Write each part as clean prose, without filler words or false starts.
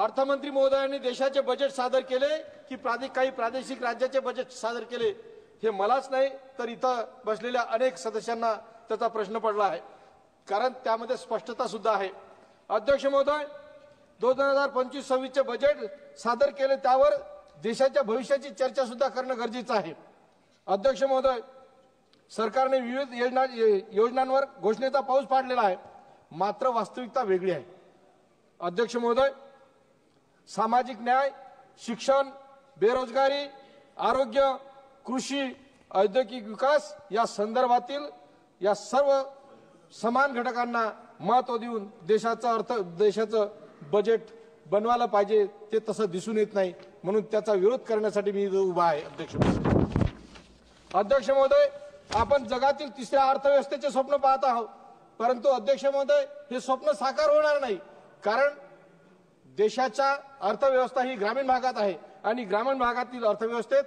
अर्थमंत्री महोदयांनी देशाचे बजेट सादर केले की काही प्रादेशिक राज्याचे बजेट सादर केले, हे मलाच नाही तर इथं बसलेल्या अनेक सदस्यांना त्याचा प्रश्न पडला आहे, कारण त्यामध्ये स्पष्टता सुद्धा आहे। अध्यक्ष महोदय, 2025-26 चे बजेट सादर केले, त्यावर देशाच्या भविष्याची चर्चा सुद्धा करणं गरजेचं आहे। अध्यक्ष महोदय, सरकारने विविध योजनांवर घोषणेचा पाऊस पाडलेला आहे, मात्र वास्तविकता वेगळी आहे। अध्यक्ष महोदय, सामाजिक न्याय, शिक्षण, बेरोजगारी, आरोग्य, कृषी, औद्योगिक विकास या संदर्भातील या सर्व समान घटकांना महत्त्व देऊन देशाचं बजेट बनवायला पाहिजे, ते तसं दिसून येत नाही, म्हणून त्याचा विरोध करण्यासाठी मी उभा आहे। अध्यक्ष महोदय, आपण जगातील तिसऱ्या अर्थव्यवस्थेचे स्वप्न पाहत आहोत, परंतु अध्यक्ष महोदय, हे स्वप्न साकार होणार नाही, कारण देशाच्या अर्थव्यवस्था ही ग्रामीण भागात आहे आणि ग्रामीण भागातील अर्थव्यवस्थेत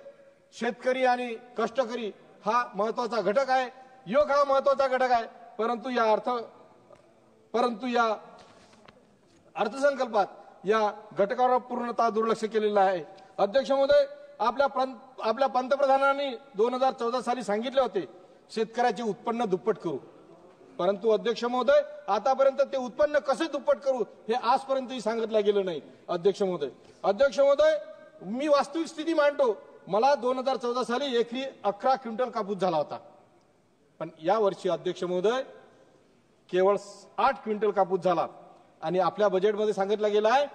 शेतकरी आणि कष्टकरी हा महत्त्वाचा घटक आहे, योग हा महत्त्वाचा घटक आहे, परंतु या अर्थसंकल्पात या घटकावर पूर्णतः दुर्लक्ष केलेलं आहे। अध्यक्ष महोदय, आपल्या पंतप्रधानांनी 2014 साली सांगितले होते शेतकऱ्याचे उत्पन्न दुप्पट करू, परंतु अध्यक्ष महोदय, आतापर्यंत ते उत्पन्न कसे दुप्पट करू हे आजपर्यंतही सांगितलं गेलं नाही। अध्यक्ष महोदय, मी वास्तविक स्थिती मांडतो, मला 2014 साली एकरी 11 क्विंटल कापूस झाला होता, पण या वर्षी अध्यक्ष महोदय केवळ 8 क्विंटल कापूस झाला आणि आपल्या बजेटमध्ये सांगितलं गेलं आहे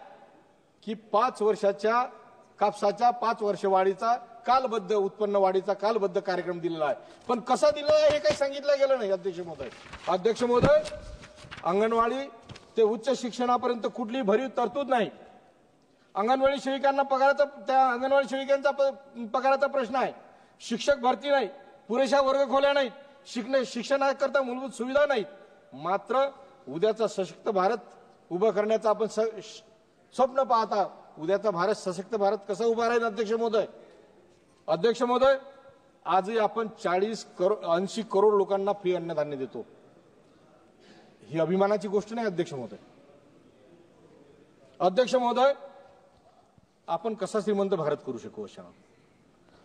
की 5 वर्षाच्या कापसाच्या 5 वर्ष वाढीचा कालबद्ध उत्पन्न वाढीचा कालबद्ध कार्यक्रम दिलेला आहे, पण कसा दिलेला आहे हे काही सांगितलं गेलं नाही। अध्यक्ष महोदय, अंगणवाडी ते उच्च शिक्षणापर्यंत कुठली भरीव तरतूद नाही। अंगणवाडी सेविकांना अंगणवाडी सेविकांचा पगाराचा प्रश्न आहे, शिक्षक भरती नाही, पुरेशा वर्गखोल्या नाहीत, शिक्षणाकरता मूलभूत सुविधा नाहीत, मात्र उद्याचा सशक्त भारत उभं करण्याचं आपण स्वप्न पाहता, उद्याचा भारत सशक्त भारत कसा उभा राहील? अध्यक्ष महोदय, आजही आपण 80 करोड लोकांना फ्री अन्नधान्य देतो, ही अभिमानाची गोष्ट नाही। अध्यक्ष महोदय, आपण कसा श्रीमंत भारत करू शकू अशा?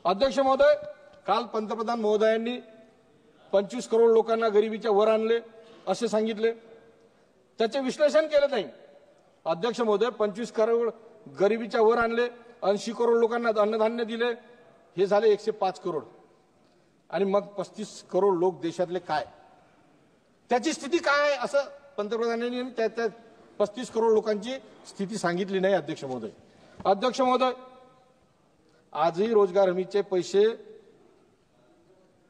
अध्यक्ष महोदय, काल पंतप्रधान महोदयांनी 25 करोड लोकांना गरिबीच्या वर आणले असे सांगितले, त्याचे विश्लेषण केले नाही। अध्यक्ष महोदय, 25 करोड गरिबीच्या वर आणले, 80 करोड लोकांना अन्नधान्य दिले, हे झाले 105 करोड, आणि मग 35 करोड लोक देशातले काय, त्याची स्थिती काय आहे असं पंतप्रधानांनी त्या 35 करोड लोकांची स्थिती सांगितली नाही। अध्यक्ष महोदय, आजही रोजगार हमीचे पैसे,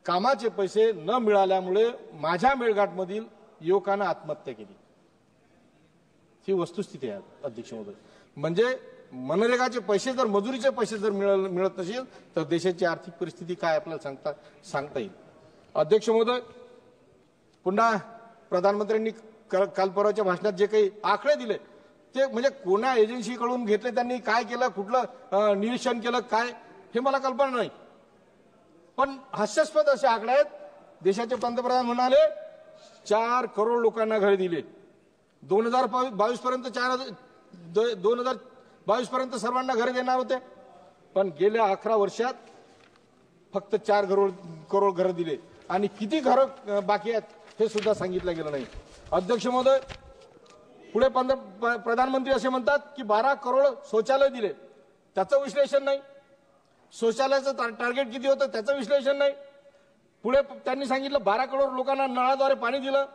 कामाचे पैसे न मिळाल्यामुळे माझ्या मेळघाटमधील युवकांना आत्महत्या केली, ही वस्तुस्थिती आहे। अध्यक्ष महोदय, म्हणजे मनरेगाचे पैसे जर, मजुरीचे पैसे जर मिळत नसेल तर देशाची आर्थिक परिस्थिती काय आपल्याला सांगता येईल? अध्यक्ष महोदय, पुन्हा प्रधानमंत्र्यांनी काल परवाच्या भाषणात जे काही आकडे दिले ते म्हणजे कोणा एजन्सीकडून घेतले, त्यांनी काय केलं, कुठलं निरीक्षण केलं, काय हे मला कल्पना नाही, पण हास्यास्पद असे आकडे आहेत। देशाचे पंतप्रधान म्हणाले 4 करोड लोकांना घरे दिले, 2022 पर्यंत सर्वांना घरे देणार होते, पण गेल्या 11 वर्षात फक्त 4 करोड घरे दिले, आणि किती घरं बाकी आहेत हे सुद्धा सांगितलं गेलं नाही। अध्यक्ष महोदय, पुढे प्रधानमंत्री असे म्हणतात की 12 करोड शौचालय दिले, त्याचं विश्लेषण नाही। शौचालयाचं टार्गेट किती होतं त्याचं विश्लेषण नाही। पुढे त्यांनी सांगितलं 12 करोड लोकांना नळाद्वारे पाणी दिलं,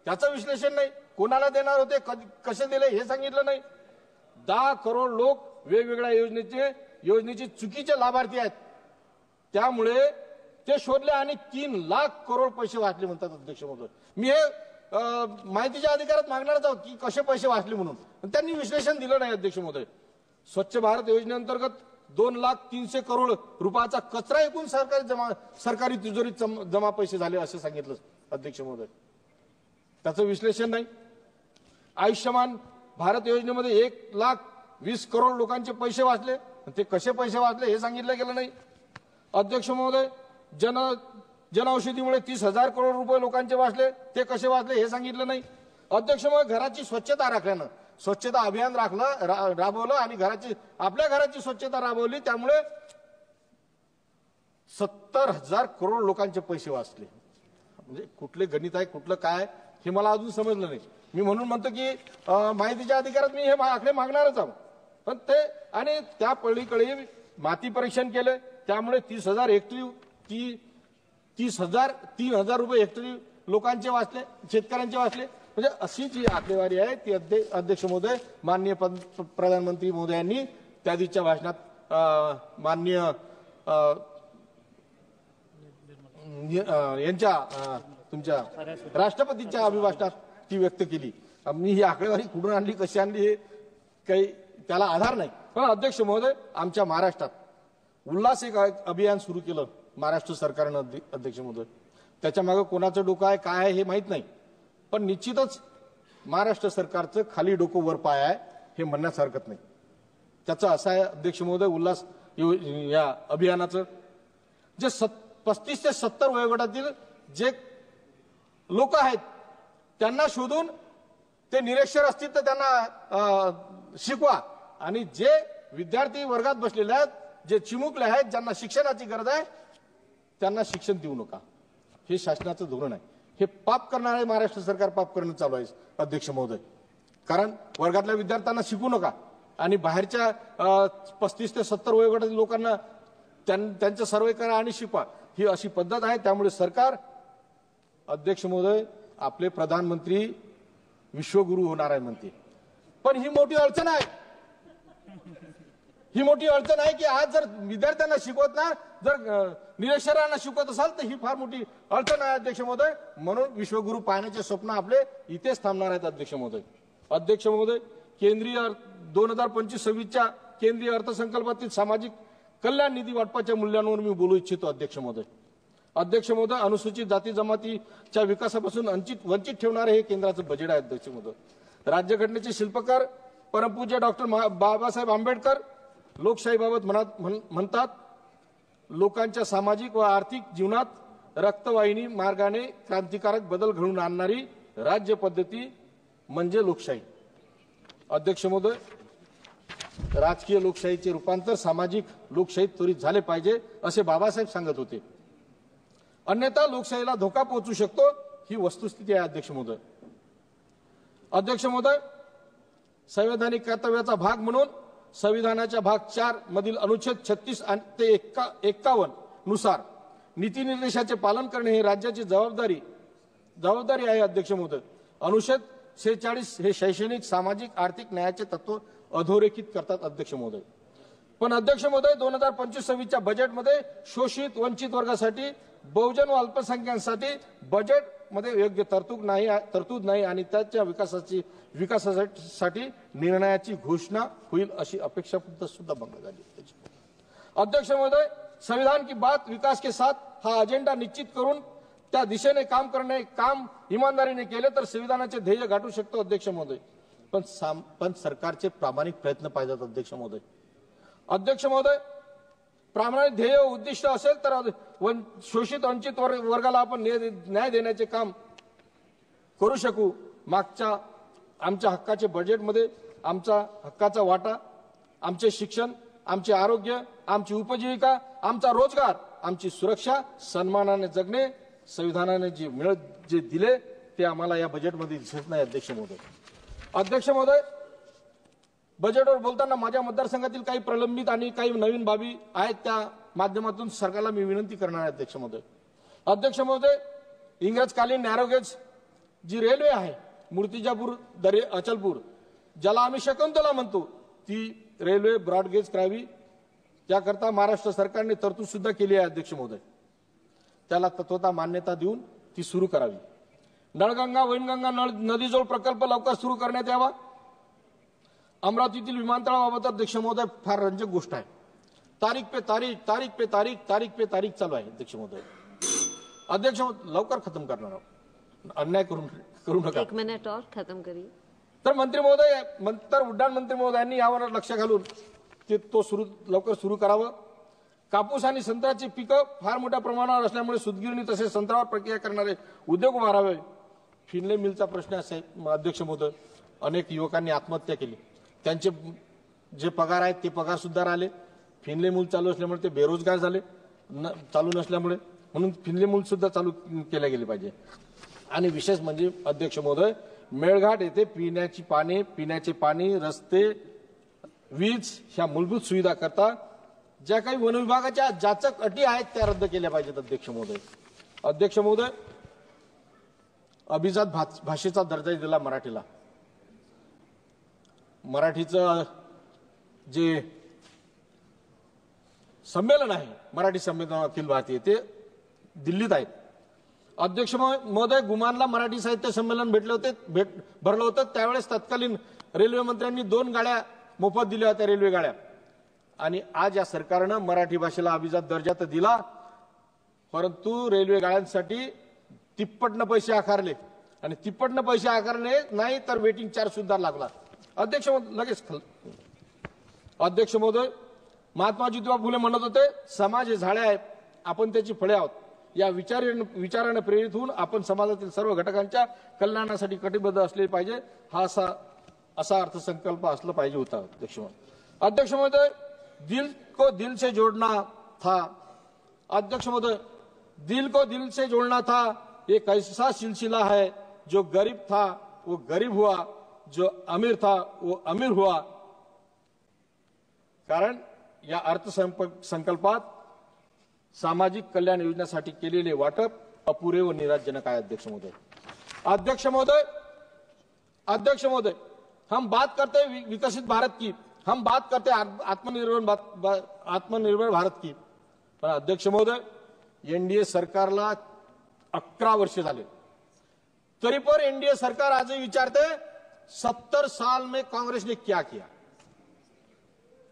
त्याचं विश्लेषण नाही। कोणाला देणार होते, कसे दिले हे सांगितलं नाही। 10 करोड लोक वेगवेगळ्या योजनेचे चुकीचे लाभार्थी आहेत, त्यामुळे ते शोधले आणि 3 लाख करोड पैसे वाचले म्हणतात। अध्यक्ष महोदय, मी हे माहितीच्या अधिकारात मागणारच आहोत की कसे पैसे वाचले म्हणून, पण त्यांनी विश्लेषण दिलं नाही। अध्यक्ष महोदय, स्वच्छ भारत योजनेअंतर्गत 2,03,00,000 करोड रुपयाचा कचरा एकूण सरकारी तिजोरीत जमा पैसे झाले असे सांगितलं। अध्यक्ष महोदय, त्याचं विश्लेषण नाही। आयुष्यमान भारत योजनेमध्ये 1,20,00,000 करोड लोकांचे पैसे वाचले, ते कसे पैसे वाचले हे सांगितलं गेलं नाही। अध्यक्ष महोदय, जनऔषधीमुळे 30,000 करोड रुपये लोकांचे वाचले, ते कसे वाचले हे सांगितलं नाही। अध्यक्ष महोदय, घराची स्वच्छता राखल्यानं स्वच्छता अभियान राबवलं आणि आपल्या घराची स्वच्छता राबवली, त्यामुळे 70,000 करोड लोकांचे पैसे वाचले. म्हणजे कुठले गणित आहे, कुठलं काय हे मला अजून समजलं नाही. मी म्हणून म्हणतो की माहितीच्या अधिकारात मी हे आकडे मागणारच आहोत. पण ते आणि त्या पलीकडे माती परीक्षण केलं, त्यामुळे 30,000 हेक्टरी 3,000 रुपये हेक्टरी लोकांचे वाचले, शेतकऱ्यांचे वाचले. म्हणजे अशी जी आकडेवारी आहे ती अध्यक्ष महोदय, माननीय प्रधानमंत्री महोदयांनी त्या दिवशीच्या भाषणात माननीय यांच्या तुमच्या राष्ट्रपतींच्या अभिभाषणात ती व्यक्त केली. मी ही आकडेवारी कुठून आणली, कशी आणली हे काही त्याला आधार नाही. पण अध्यक्ष महोदय, आमच्या महाराष्ट्रात उल्हास एक अभियान सुरू केलं महाराष्ट्र सरकारनं अध्यक्ष महोदय. त्याच्या मागे कोणाचं डोकं आहे काय आहे हे माहित नाही, पण निश्चितच महाराष्ट्र सरकारचं खाली डोकं वर पाय आहे हे म्हणण्यास हरकत नाही. त्याचं असं आहे अध्यक्ष महोदय, उल्हास या अभियानाचं जे 35 ते 70 वयोगटातील जे लोक आहेत त्यांना शोधून ते निरक्षर असतील तर त्यांना शिकवा, आणि जे विद्यार्थी वर्गात बसलेले आहेत, जे चिमुकले आहेत, ज्यांना शिक्षणाची गरज आहे त्यांना शिक्षण देऊ नका. हे शासनाचं धोरण आहे. हे पाप करणारे महाराष्ट्र सरकार पाप करणं चालू आहे अध्यक्ष महोदय. कारण वर्गातल्या विद्यार्थ्यांना शिकू नका आणि बाहेरच्या 35 ते 70 वयोगटातील लोकांना त्यांचं सर्वे करा आणि शिकवा, ही अशी पद्धत आहे. त्यामुळे सरकार अध्यक्ष महोदय आपले प्रधानमंत्री विश्वगुरु होणार आहे म्हणते, पण ही मोठी अडचण आहे. ही मोठी अडचण आहे की आज जर विद्यार्थ्यांना शिकवत ना, जर निरक्षरांना शिकवत असाल तर ही फार मोठी अडचण आहे अध्यक्ष महोदय. म्हणून विश्वगुरु पाहण्याचे स्वप्न आपले इथेच थांबणार आहेत अध्यक्ष महोदय. अध्यक्ष महोदय, केंद्रीय 2025-26च्या केंद्रीय अर्थसंकल्पातील सामाजिक कल्याण निधी वाटपाच्या मूल्यांवर मी बोलू इच्छितो अध्यक्ष महोदय. अध्यक्ष महोदय, अनुसूचित जाती जमातीच्या विकासापासून वंचित ठेवणारे हे केंद्राचं बजेट आहे अध्यक्ष महोदय. राज्यघटनेचे शिल्पकार परमपूज्य डॉक्टर बाबासाहेब आंबेडकर लोकशाहीबाबत म्हणतात, लोकांच्या सामाजिक व आर्थिक जीवनात रक्तवाहिनी मार्गाने क्रांतिकारक बदल घडवून आणणारी राज्य पद्धती म्हणजे लोकशाही. अध्यक्ष महोदय, राजकीय लोकशाहीचे रूपांतर सामाजिक लोकशाहीत त्वरित झाले पाहिजे असे बाबासाहेब सांगत होते. अन्यथा लोकशाहीला धोका पोहोचू शकतो, ही वस्तुस्थिती आहे अध्यक्ष महोदय. अध्यक्ष महोदय, संवैधानिक कर्तव्याचा भाग म्हणून संविधानाच्या भाग 4 मधील अनुच्छेद 36 ते 51 नुसार नीतिनिर्देशाचे पालन करणे ही राज्याची जबाबदारी आहे अध्यक्ष महोदय. अनुच्छेद 46 हे शैक्षणिक, सामाजिक, आर्थिक न्यायाचे तत्व अधोरेखित करतात अध्यक्ष महोदय. पण अध्यक्ष महोदय, 2025-26च्या बजेटमध्ये शोषित वंचित वर्गासाठी, बहुजन व अल्पसंख्याकांसाठी बजेटमध्ये योग्य तरतूद नाही आणि त्याच्या विकासासाठी निर्णयाची घोषणा होईल अशी अपेक्षा सुद्धा भंग झाली. अध्यक्ष महोदय, संविधान की बात विकास के साथ हा अजेंडा निश्चित करून त्या दिशेने काम इमानदारीने केले तर संविधानाचे ध्येय गाठू शकतो अध्यक्ष महोदय. पण सरकारचे प्रामाणिक प्रयत्न पाहिजेत अध्यक्ष महोदय. अध्यक्ष महोदय, प्रामाणिक ध्येय उद्दिष्ट असेल तर शोषित वंचित वर्गाला आपण न्याय देण्याचे काम करू शकू. मागच्या आमच्या हक्काचे बजेटमध्ये आमचा हक्काचा वाटा, आमचे शिक्षण, आमचे आरोग्य, आमची उपजीविका, आमचा रोजगार, आमची सुरक्षा, सन्मानाने जगणे संविधानाने जे दिले ते आम्हाला या बजेटमध्ये दिसत नाही अध्यक्ष महोदय. अध्यक्ष महोदय, बजेटवर बोलताना माझ्या मतदारसंघातील काही प्रलंबित आणि काही नवीन बाबी आहेत, त्या माध्यमातून सरकारला मी विनंती करणार आहे अध्यक्ष महोदय. अध्यक्ष महोदय, इंग्रजकालीन नॅरोगेज जी रेल्वे आहे मूर्तिजापूर अचलपूर, ज्याला आम्ही शकुंतला म्हणतो, ती रेल्वे ब्रॉडगेज करावी त्याकरता महाराष्ट्र सरकारने तरतूद सुद्धा केली आहे अध्यक्ष महोदय. त्याला तत्वता मान्यता देऊन ती सुरू करावी. नळगंगा वैनगंगा नदीजोड प्रकल्प लवकर सुरू करण्यात यावा. अमरावतीतील विमानतळाबाबत अध्यक्ष महोदय फार रंजक गोष्ट आहे. तारीख पे तारीख चालू आहे अध्यक्ष महोदय. अध्यक्ष लवकर खत्म करणार आहोत, अन्याय करू नका. 1 मिनिट और खत्म करिए. तर मंत्री महोदय, उड्डाण मंत्री महोदयांनी यावर लक्ष घालून तो लवकर सुरू करावं. कापूस आणि संत्र्याची पिकं फार मोठ्या प्रमाणावर असल्यामुळे सूतगिरणी तसेच संत्र्यावर प्रक्रिया करणारे उद्योग उभारावे. फिनले मिलचा प्रश्न असा आहे अध्यक्ष महोदय, अनेक युवकांनी आत्महत्या केली. त्यांचे जे पगार आहेत ते पगार सुद्धा आले. फिनले मूल चालू असल्यामुळे ते बेरोजगार झाले. चालू नसल्यामुळे म्हणून फिनले मूल सुद्धा चालू केले गेले पाहिजे. आणि विशेष म्हणजे अध्यक्ष महोदय, मेळघाट येथे पिण्याचे पाणी, रस्ते, वीज ह्या मूलभूत सुविधा करता ज्या काही वन विभागाच्या जाचक अटी आहेत त्या रद्द केल्या पाहिजेत. अध्यक्ष महोदय, अभिजात भाषेचा दर्जा दिला मराठीला. मराठीचं जे संमेलन आहे, मराठी संमेलन अखिल भारतीय, ते दिल्लीत आहेत. अध्यक्ष महोदय, गुमानला मराठी साहित्य संमेलन भरलं होतं. त्यावेळेस तत्कालीन रेल्वे मंत्र्यांनी 2 गाड्या मोफत दिल्या होत्या, रेल्वे गाड्या. आणि आज या सरकारनं मराठी भाषेला अभिजात दर्जा तर दिला, परंतु रेल्वे गाड्यांसाठी तिप्पटनं पैसे आकारले. आणि तिप्पटनं पैसे आकारले नाही तर वेटिंग चार्ज सुद्धा लागला. अध्यक्ष महोदय, महात्मा ज्योतिबा फुले म्हणत होते, समाज हे झाडे आहे, आपण त्याची फळे आहोत. या विचाराने प्रेरित होऊन आपण समाजातील सर्व घटकांच्या कल्याणासाठी कटिबद्ध असले पाहिजे, हा असा अर्थसंकल्प असला पाहिजे होता. अध्यक्ष महोदय, दिल को दिल से जोड़ना था. अध्यक्ष महोदय, दिल को दिल से जोड़ना था, एक ऐसा सिलसिला है, जो गरीब था वो गरीब हुआ, जो अमीर था वो अमीर हुआ. कारण या अर्थसंकल्पात सामाजिक कल्याण योजनेसाठी केलेले वाटप अपुरे व निराशजनक आहे. अध्यक्ष महोदय, हम बात करते हैं विकसित भारत की, हम बात करते हैं आत्मनिर्भर भारत की. पण अध्यक्ष महोदय, एनडीए सरकारला 11 वर्ष झाले, तरी पण एनडीए सरकार आजही विचारते 70 साल में कांग्रेस ने क्या किया.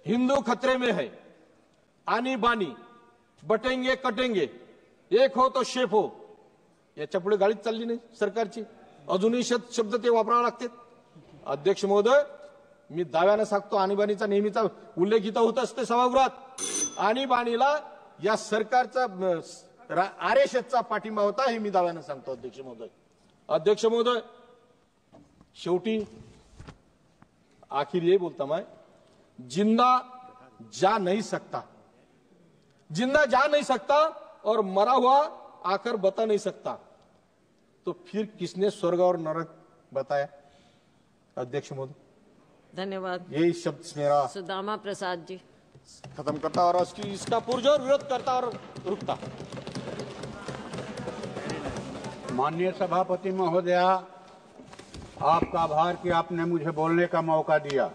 हिंदू खतरे में है, आनी बानी, बटेंगे कटेंगे, एक हो तो शेप हो, याच्या पुढे गाडीच चालली नाही सरकारची. अजूनही शब्द ते वापरावे लागतात. अध्यक्ष महोदय, मी दाव्याने सांगतो, आणीबाणीचा नेहमीचा उल्लेख इथं होत असते सभागृहात. आणीबाणीला या सरकारचा आरएसएसचा पाठिंबा होता, हे मी दाव्याने सांगतो. अध्यक्ष महोदय, शेवटी आखिर ये बोलता मैं, जिंदा जा नहीं सकता और मरा हुआ आकर बता नहीं सकता, तो फिर किसने स्वर्ग और नरक बताया. अध्यक्ष महोदय, धन्यवाद. यही शब्द मेरा सुदामा प्रसाद जी खत्म करता और इसका पुरजोर विरोध करता और रुकता. माननीय सभापति महोदया, आपका आभार कि आपने मुझे बोलने का मौका दिया.